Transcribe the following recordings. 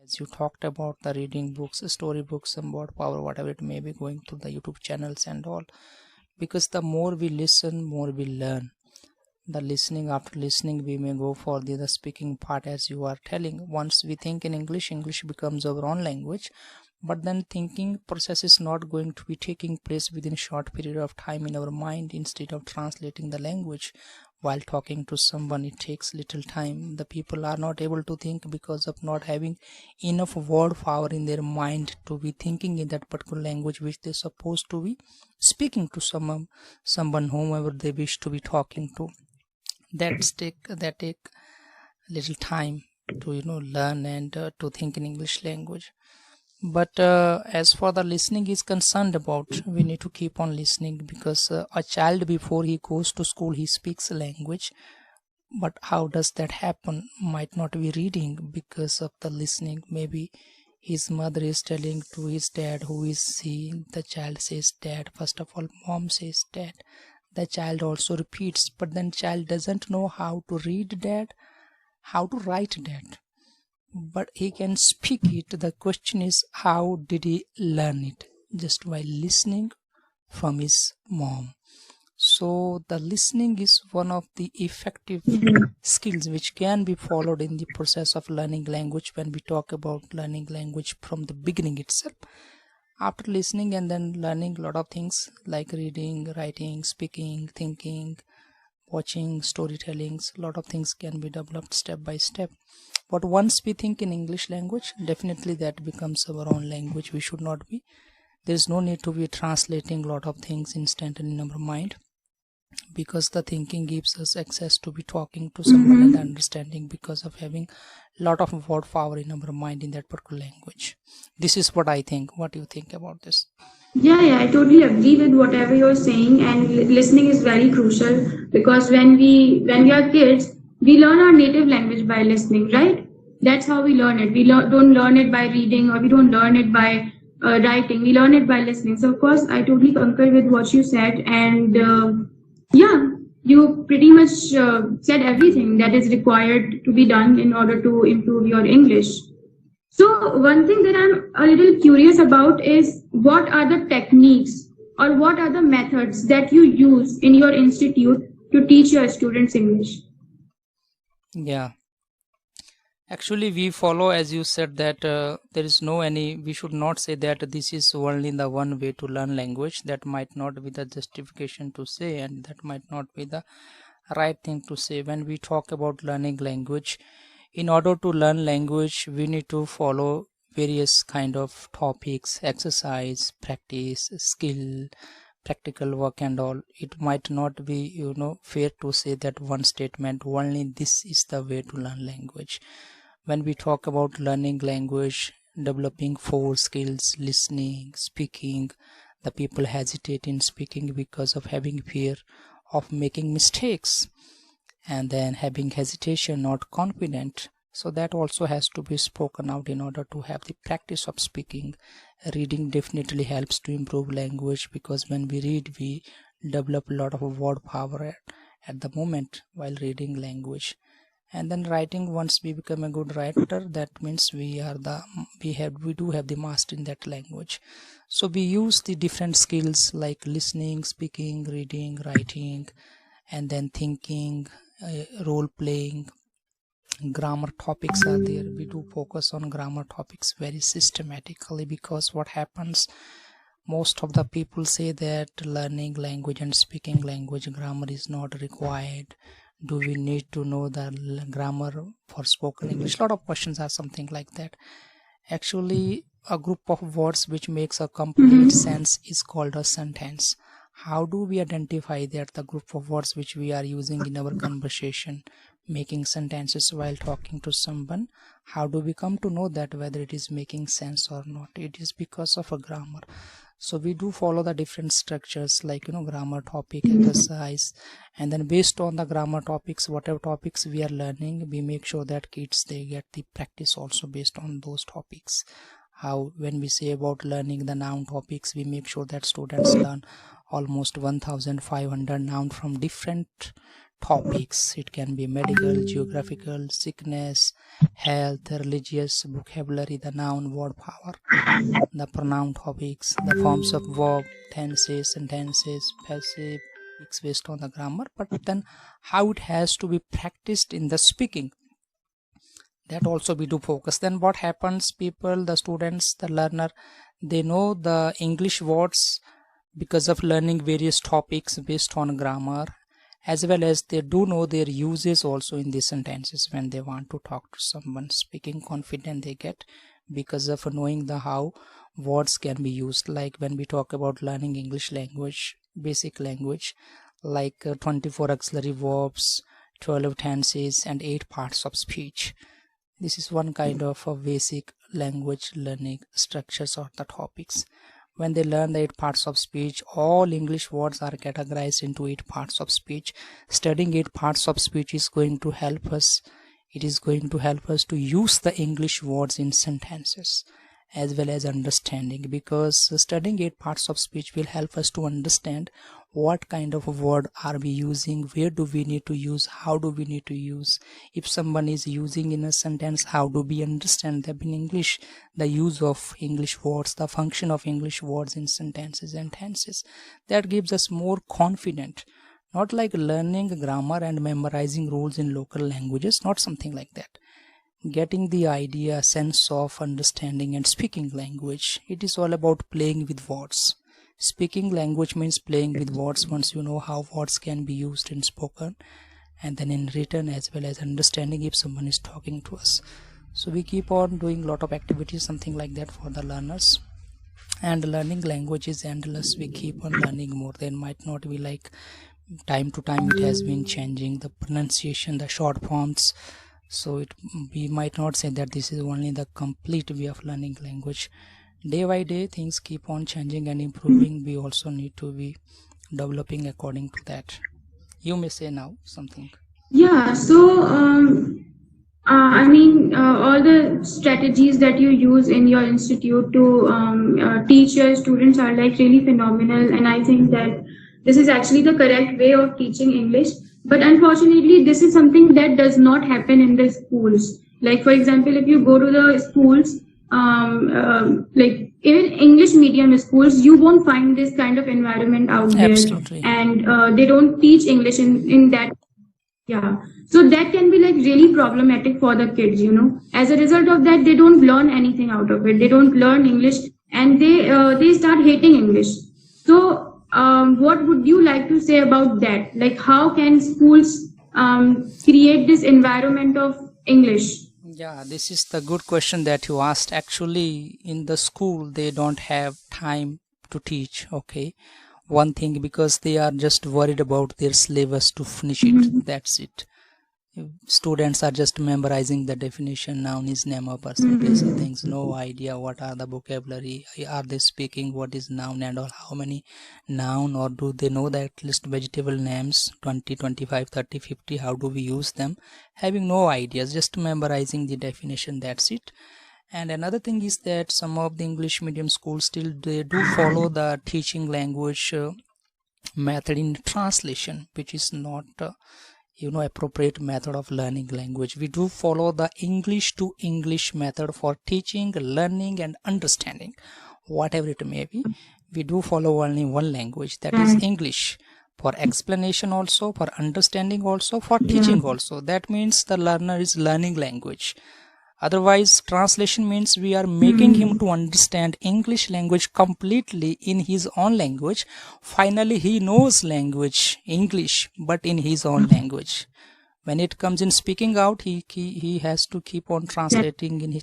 As you talked about the reading books, story books, and word power, whatever it may be, going through the YouTube channels and all, because the more we listen, more we learn. The listening, after listening, we may go for the speaking part, as you are telling. Once we think in English, English becomes our own language, but then thinking process is not going to be taking place within short period of time in our mind. Instead of translating the language while talking to someone, it takes little time. The people are not able to think because of not having enough word power in their mind to be thinking in that particular language which they're supposed to be speaking to someone whomever they wish to be talking to. That take little time to learn and to think in English language. But as for the listening is concerned about, we need to keep on listening, because a child, before he goes to school, he speaks a language. But how does that happen? Might not be reading because of the listening. Maybe his mother is telling to his dad, who is he? The child says dad. First of all, mom says dad. The child also repeats, but then child doesn't know how to read that, how to write that, but he can speak it. The question is, how did he learn it? Just by listening from his mom. So the listening is one of the effective skills which can be followed in the process of learning language. When we talk about learning language from the beginning itself, after listening and then learning a lot of things like reading, writing, speaking, thinking, watching, storytellings, a lot of things can be developed step by step. But once we think in English language, definitely that becomes our own language. We should not be, there's no need to be translating a lot of things instantly in our mind, because the thinking gives us access to be talking to someone and understanding, because of having a lot of word power in our mind in that particular language. This is what I think. What do you think about this? Yeah, I totally agree with whatever you're saying, and listening is very crucial, because when we are kids, we learn our native language by listening, right? That's how we learn it. We don't learn it by reading, or we don't learn it by writing. We learn it by listening. So of course, I totally concur with what you said, and yeah, you pretty much said everything that is required to be done in order to improve your English. So one thing that I'm a little curious about is, what are the techniques or what are the methods that you use in your institute to teach your students English? Yeah, actually we follow, as you said, that there is no any, we should not say that this is only the one way to learn language. That might not be the justification to say, and that might not be the right thing to say. When we talk about learning language, in order to learn language, we need to follow various kind of topics, exercise, practice, skill, practical work and all. It might not be fair to say that one statement only this is the way to learn language. When we talk about learning language, developing 4 skills: listening, speaking, the people hesitate in speaking because of having fear of making mistakes, and then having hesitation, not confident. So that also has to be spoken out in order to have the practice of speaking. Reading definitely helps to improve language, because when we read, we develop a lot of word power at the moment while reading language. And then writing, once we become a good writer, that means we do have the master in that language. So we use the different skills like listening, speaking, reading, writing, and then thinking, role playing. Grammar topics are there. We do focus on grammar topics very systematically, because what happens, most of the people say that learning language and speaking language, grammar is not required. Do we need to know the grammar for spoken English? A lot of questions are something like that. Actually, a group of words which makes a complete sense is called a sentence. How do we identify that the group of words which we are using in our conversation, making sentences while talking to someone, how do we come to know that whether it is making sense or not? It is because of a grammar. So we do follow the different structures like grammar, topic, exercise, and then based on the grammar topics, whatever topics we are learning, we make sure that kids, they get the practice also based on those topics. How, when we say about learning the noun topics, we make sure that students learn almost 1500 noun from different topics. It can be medical, geographical, sickness, health, religious, vocabulary, the noun, word power, the pronoun topics, the forms of verb, tenses, sentences, passive, it's based on the grammar, but then how it has to be practiced in the speaking, that also we do focus. Then what happens, people, the students, the learner, they know the English words because of learning various topics based on grammar, as well as they do know their uses also in these sentences. When they want to talk to someone, speaking confident they get because of knowing the how words can be used. Like when we talk about learning English language, basic language, like 24 auxiliary verbs, 12 tenses, and 8 parts of speech. This is one kind of a basic language learning structures or the topics. When they learn the 8 parts of speech, all English words are categorized into 8 parts of speech. Studying 8 parts of speech is going to help us. It is going to help us to use the English words in sentences as well as understanding, because studying 8 parts of speech will help us to understand what kind of a word are we using, where do we need to use, how do we need to use. If someone is using in a sentence, how do we understand them in English, the use of English words, the function of English words in sentences and tenses. That gives us more confident, not like learning grammar and memorizing rules in local languages, not something like that. Getting the idea, sense of understanding and speaking language, it is all about playing with words. Speaking language means playing with words. Once you know how words can be used in spoken and then in written, as well as understanding if someone is talking to us. So we keep on doing a lot of activities, something like that, for the learners. And learning language is endless. We keep on learning more. There might not be like time to time it has been changing the pronunciation, the short forms. So we might not say that this is only the complete way of learning language. Day by day things keep on changing and improving. We also need to be developing according to that. You may say now something. Yeah, so all the strategies that you use in your institute to teach your students are like really phenomenal, and I think that this is actually the correct way of teaching English. But unfortunately, this is something that does not happen in the schools. Like, for example, if you go to the schools, like even English medium schools, you won't find this kind of environment out there. Absolutely. And they don't teach English in that. Yeah. So that can be like really problematic for the kids, you know. As a result of that, they don't learn anything out of it. They don't learn English, and they start hating English. So what would you like to say about that? Like, how can schools create this environment of English? Yeah, this is the good question that you asked. Actually, in the school, they don't have time to teach, okay? One thing, because they are just worried about their syllabus to finish it. That's it. Students are just memorizing the definition, noun is name or percentage of things, no idea what are the vocabulary, are they speaking what is noun and all, how many noun, or do they know that at least vegetable names 20, 25, 30, 50, how do we use them, having no ideas, just memorizing the definition, that's it. And another thing is that some of the English medium schools still they do follow the teaching language method in translation, which is not appropriate method of learning language. We do follow the English to English method for teaching, learning and understanding, whatever it may be. We do follow only one language, that is English, for explanation also, for understanding also, for teaching also. That means the learner is learning language. Otherwise, translation means we are making him to understand English language completely in his own language. Finally, he knows language, English, but in his own language. When it comes in speaking out, he has to keep on translating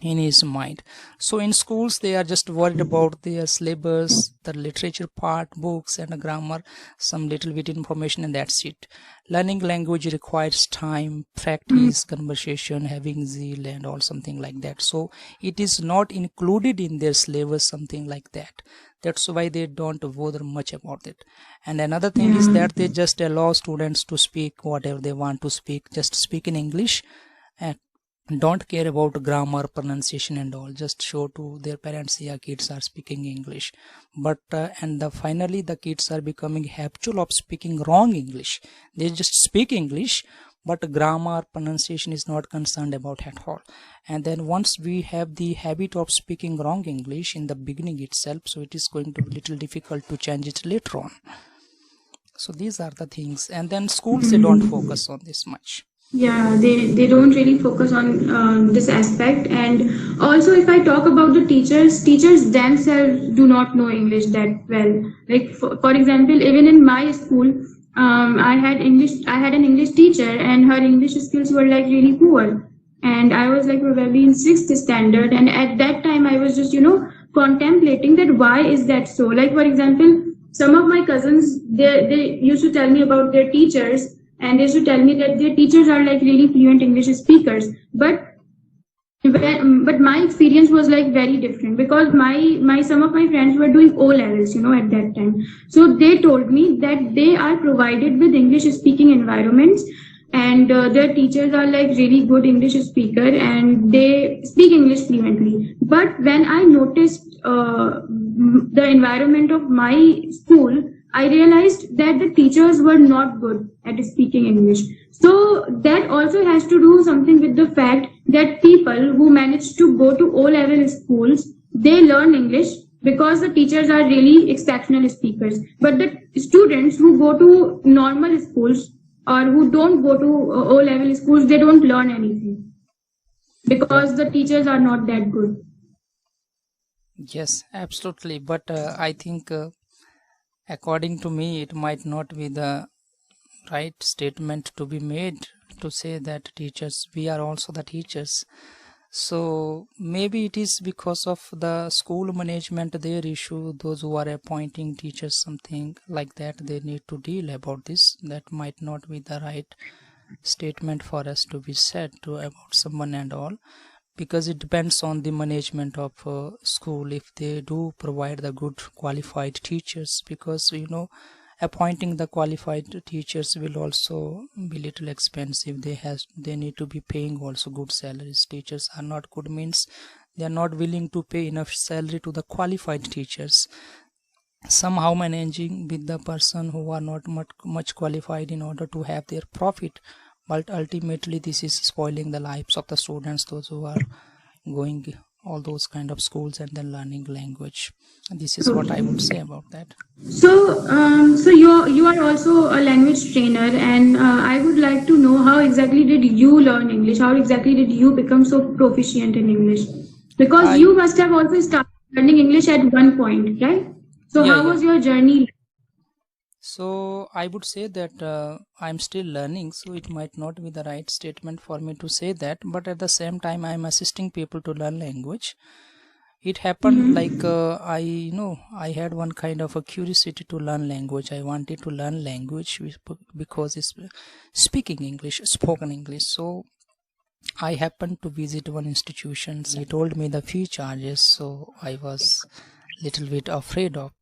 in his mind. So in schools, they are just worried about their syllabus, the literature part, books and grammar, some little bit information, and that's it. Learning language requires time, practice, conversation, having zeal and all, something like that. So it is not included in their syllabus, something like that. That's why they don't bother much about it. And another thing is that they just allow students to speak whatever they want to speak, just speak in English, and don't care about grammar, pronunciation and all, just show to their parents, yeah, kids are speaking English. But finally the kids are becoming habitual of speaking wrong English. They just speak English, but grammar, pronunciation is not concerned about at all. And then once we have the habit of speaking wrong English in the beginning itself, so it is going to be little difficult to change it later on. So these are the things. And then schools, they don't focus on this much. Yeah, they don't really focus on this aspect. And also, if I talk about the teachers themselves do not know English that well. Like for example, even in my school, I had an English teacher, and her English skills were like really poor. And I was like probably in sixth standard, and at that time I was just contemplating that why is that so. Like for example, some of my cousins, they used to tell me about their teachers, and they used to tell me that their teachers are like really fluent English speakers. But my experience was like very different, because my some of my friends were doing O levels at that time. So they told me that they are provided with English speaking environments, and their teachers are like really good English speaker, and they speak English fluently. But when I noticed the environment of my school, I realized that the teachers were not good at speaking English. So that also has to do something with the fact that people who manage to go to O-level schools, they learn English because the teachers are really exceptional speakers. But the students who go to normal schools or who don't go to O-level schools, they don't learn anything because the teachers are not that good. Yes, absolutely. But I think according to me, it might not be the right statement to be made to say that teachers, we are also the teachers. So maybe it is because of the school management, their issue, those who are appointing teachers, something like that, they need to deal about this. That might not be the right statement for us to be said to about someone and all, because it depends on the management of school, if they do provide the good qualified teachers. Because appointing the qualified teachers will also be little expensive. They need to be paying also good salaries. Teachers are not good means they are not willing to pay enough salary to the qualified teachers, somehow managing with the person who are not much qualified in order to have their profit. But ultimately this is spoiling the lives of the students, those who are going all those kind of schools and then learning language. This is what I would say about that. So you are also a language trainer, and I would like to know how exactly did you learn English? How exactly did you become so proficient in English? Because I you must have also started learning English at one point, right? So Yeah, how yeah. was your journey? So I would say that I'm still learning, so it might not be the right statement for me to say that, but at the same time I'm assisting people to learn language. It happened like I had one kind of a curiosity to learn language. I wanted to learn language because it's speaking English, spoken English. So I happened to visit one institution. He told me the fee charges, so I was little bit afraid of.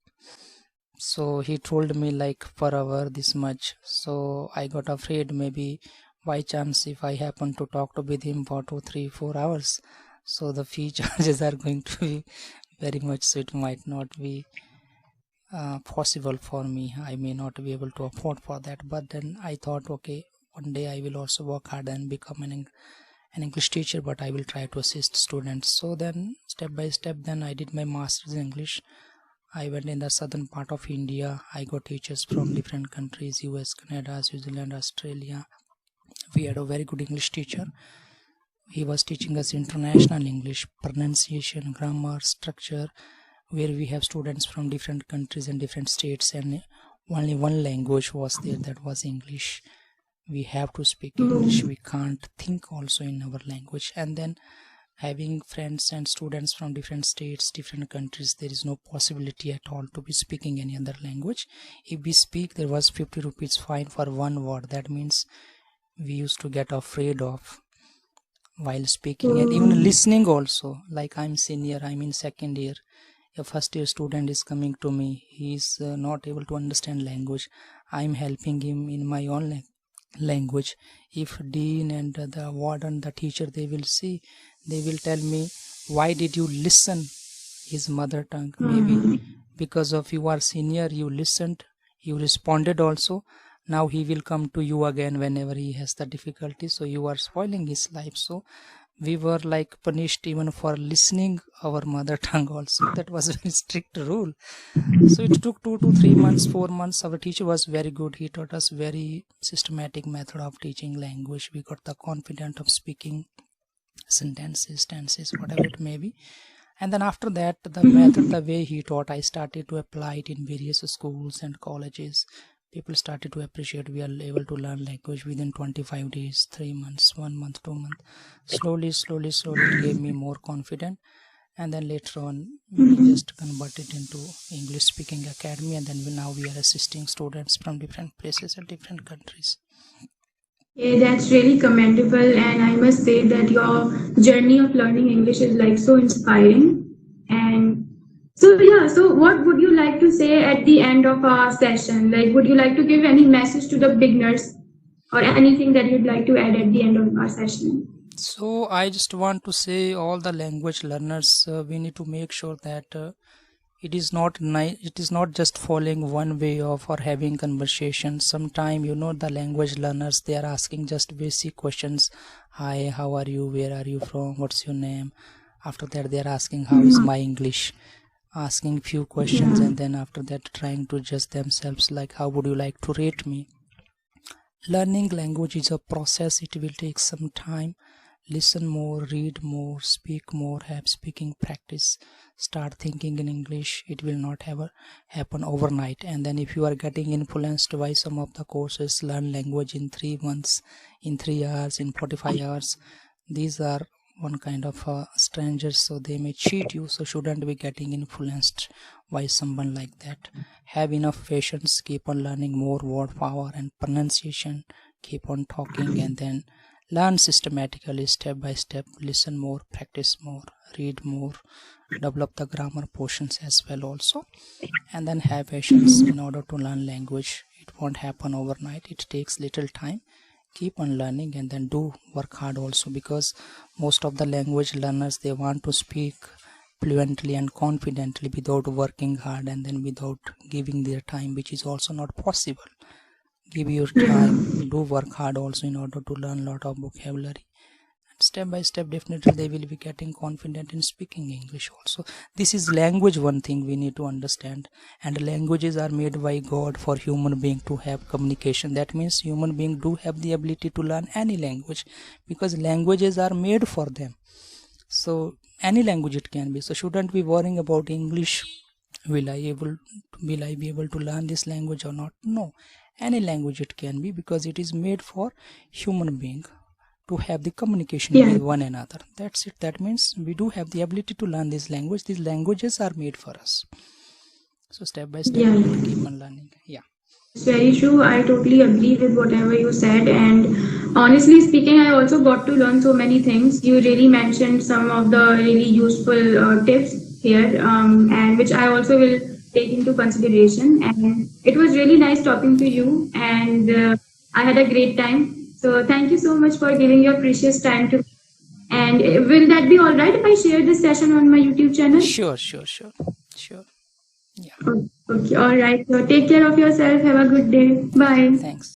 So he told me like per hour this much. So I got afraid, maybe by chance if I happen to talk to with him for 2 3 4 hours, so the fee charges are going to be very much, so it might not be possible for me. I may not be able to afford for that. But then I thought, okay, one day I will also work hard and become an English teacher, but I will try to assist students. So then step by step, then I did my master's in English. I went in the southern part of India. I got teachers from different countries, US, Canada, Switzerland, Australia. We had a very good English teacher. He was teaching us international English, pronunciation, grammar, structure, where we have students from different countries and different states, and only one language was there, that was English. We have to speak English. We can't think also in our language. And then having friends and students from different states, different countries, there is no possibility at all to be speaking any other language. If we speak, there was 50 rupees fine for one word. That means we used to get afraid of while speaking, and even listening also. Like I'm senior, I'm in second year, a first year student is coming to me, he is not able to understand language. I'm helping him in my own language. If dean and the warden, the teacher, they will see, they will tell me, why did you listen his mother tongue? Maybe because of you are senior, you listened, you responded also. Now he will come to you again whenever he has the difficulty, so you are spoiling his life. So we were like punished even for listening our mother tongue also. That was a very strict rule. So it took 2 to 3 months, 4 months. Our teacher was very good. He taught us very systematic method of teaching language. We got the confidence of speaking sentences, tenses, whatever it may be. And then after that, the method, the way he taught, I started to apply it in various schools and colleges. People started to appreciate we are able to learn language within 25 days, 3 months, 1 month, 2 months. Slowly, it gave me more confidence. And then later on, we just converted into English speaking academy, and then now we are assisting students from different places and different countries. Yeah, that's really commendable, and I must say that your journey of learning English is like so inspiring. And so yeah, so what would you like to say at the end of our session? Like, would you like to give any message to the beginners, or anything that you'd like to add at the end of our session? So I just want to say, all the language learners, we need to make sure that it is not just following one way of or having conversation. Sometime, the language learners, they are asking just basic questions. Hi, how are you? Where are you from? What's your name? After that, they are asking, how is my English? Asking few questions, and then after that trying to judge themselves, like, how would you like to rate me? Learning language is a process. It will take some time. Listen more, read more, speak more, have speaking practice, start thinking in English. It will not ever happen overnight. And then if you are getting influenced by some of the courses, learn language in 3 months, in 3 hours, in 45 hours, these are one kind of strangers, so they may cheat you. So shouldn't be getting influenced by someone like that. Have enough patience, keep on learning more word power and pronunciation, keep on talking, and then learn systematically, step by step. Listen more, practice more, read more, develop the grammar portions as well also, and then have patience in order to learn language. It won't happen overnight. It takes little time. Keep on learning, and then do work hard also, because most of the language learners, they want to speak fluently and confidently without working hard, and then without giving their time, which is also not possible. Give your time, do work hard also in order to learn a lot of vocabulary, and step by step definitely they will be getting confident in speaking English also. This is language, one thing we need to understand, and languages are made by God for human being to have communication. That means human being do have the ability to learn any language, because languages are made for them. So any language it can be. So shouldn't be worrying about English. Will I be able to learn this language or not? No, any language it can be, because it is made for human being to have the communication with one another. That's it. That means we do have the ability to learn this language. These languages are made for us. So step by step, we will keep on learning. Yeah. It's very true. I totally agree with whatever you said. And honestly speaking, I also got to learn so many things. You really mentioned some of the really useful tips here, and which I also will take into consideration. And it was really nice talking to you, and I had a great time. So thank you so much for giving your precious time to me. And will that be all right if I share this session on my YouTube channel? Sure. Yeah. Okay, all right. So take care of yourself. Have a good day. Bye. Thanks.